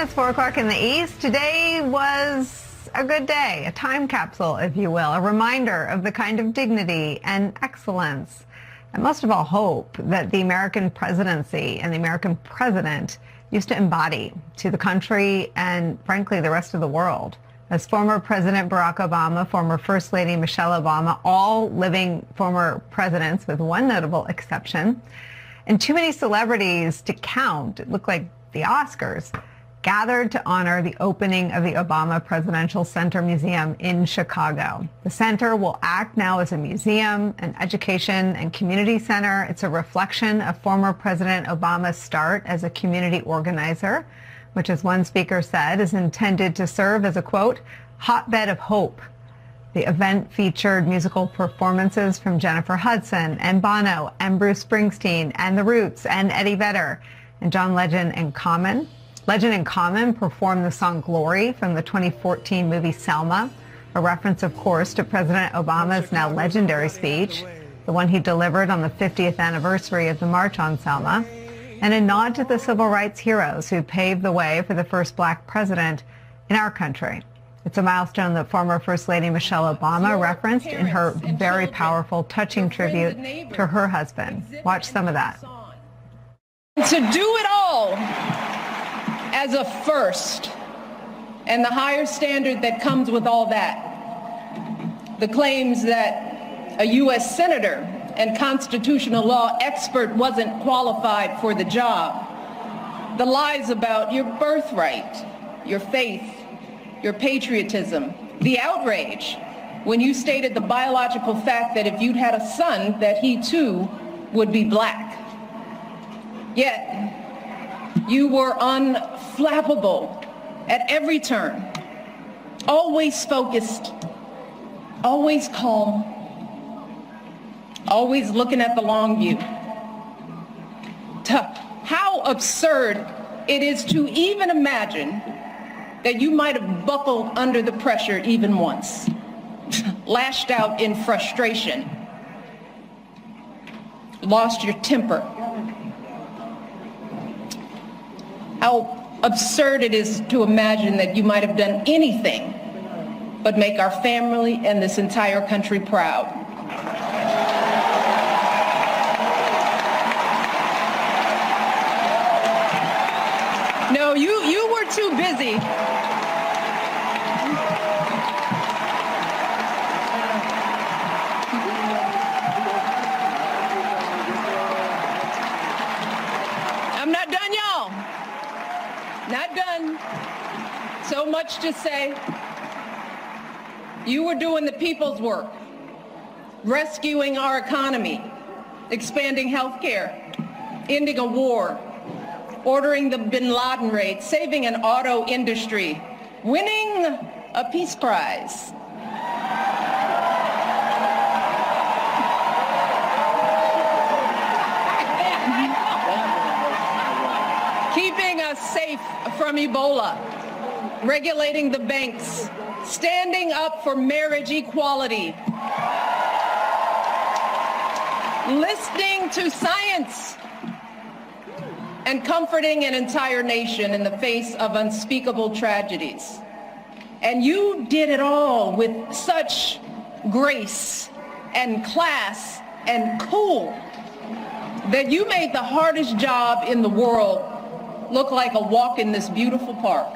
It's 4 o'clock in the East. Today was a good day, a time capsule, if you will, a reminder of the kind of dignity and excellence, and most of all hope, that the American presidency and the American president used to embody to the country and, frankly, the rest of the world. As former President Barack Obama, former First Lady Michelle Obama, all living former presidents with one notable exception, and too many celebrities to count, it looked like the Oscars, gathered to honor the opening of the Obama Presidential Center Museum in Chicago. The center will act now as a museum, an education and community center. It's a reflection of former President Obama's start as a community organizer, which, as one speaker said, is intended to serve as a, quote, hotbed of hope. The event featured musical performances from Jennifer Hudson and Bono and Bruce Springsteen and The Roots and Eddie Vedder and John Legend and Common. Legend and Common performed the song Glory from the 2014 movie Selma, a reference, of course, to President Obama's now legendary speech, the one he delivered on the 50th anniversary of the March on Selma, and a nod to the civil rights heroes who paved the way for the first black president in our country. It's a milestone that former First Lady Michelle Obama referenced in her very powerful, touching tribute to her husband. Watch some of that. To do it all as a first, and the higher standard that comes with all that. The claims that a U.S. senator and constitutional law expert wasn't qualified for the job. The lies about your birthright, your faith, your patriotism. The outrage when you stated the biological fact that if you'd had a son, that he too would be black. Yet, you were unflappable at every turn, always focused, always calm, always looking at the long view. How absurd it is to even imagine that you might have buckled under the pressure even once, lashed out in frustration, lost your temper. How absurd it is to imagine that you might have done anything but make our family and this entire country proud. No, you were too busy. I'm not done, y'all. Not done. So much to say. You were doing the people's work, rescuing our economy, expanding health care, ending a war, ordering the Bin Laden raid, saving an auto industry, winning a peace prize. Keeping us safe from Ebola, regulating the banks, standing up for marriage equality, listening to science, and comforting an entire nation in the face of unspeakable tragedies. And you did it all with such grace and class and cool that you made the hardest job in the world look like a walk in this beautiful park.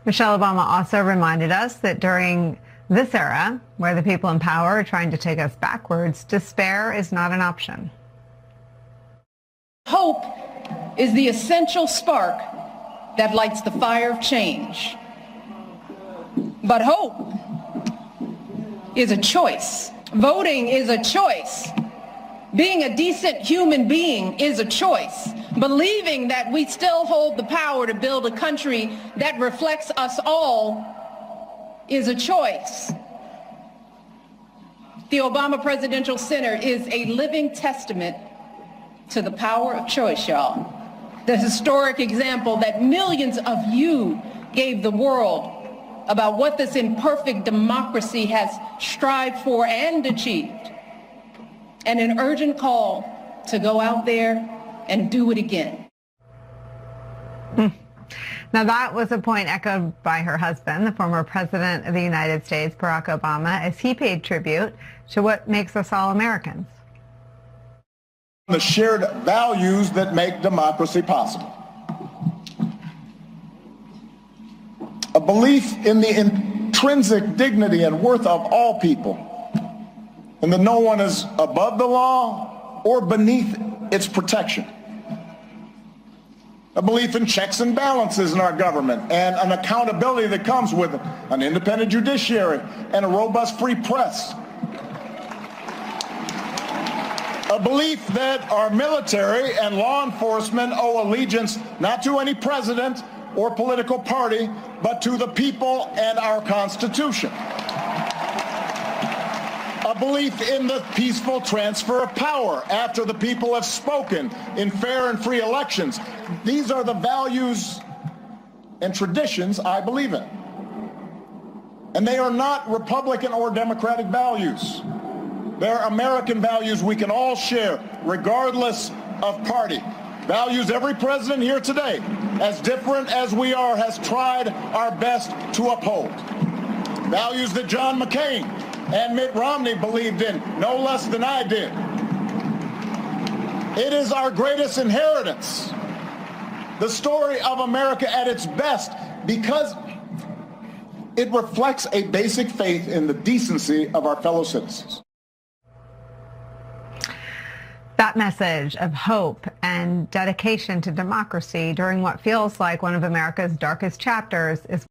Michelle Obama also reminded us that during this era, where the people in power are trying to take us backwards, despair is not an option. Hope is the essential spark that lights the fire of change. But hope is a choice. Voting is a choice. Being a decent human being is a choice. Believing that we still hold the power to build a country that reflects us all is a choice. The Obama Presidential Center is a living testament to the power of choice, y'all. The historic example that millions of you gave the world about what this imperfect democracy has strived for and achieved. And an urgent call to go out there and do it again. Now, that was a point echoed by her husband, the former president of the United States, Barack Obama, as he paid tribute to what makes us all Americans. The shared values that make democracy possible. A belief in the intrinsic dignity and worth of all people, and that no one is above the law or beneath its protection. A belief in checks and balances in our government and an accountability that comes with an independent judiciary and a robust free press. A belief that our military and law enforcement owe allegiance not to any president or political party, but to the people and our Constitution. A belief in the peaceful transfer of power after the people have spoken in fair and free elections. These are the values and traditions I believe in. And they are not Republican or Democratic values. They're American values we can all share, regardless of party. Values every president here today, as different as we are, has tried our best to uphold. Values that John McCain and Mitt Romney believed in no less than I did. It is our greatest inheritance, the story of America at its best, because it reflects a basic faith in the decency of our fellow citizens. That message of hope and dedication to democracy during what feels like one of America's darkest chapters is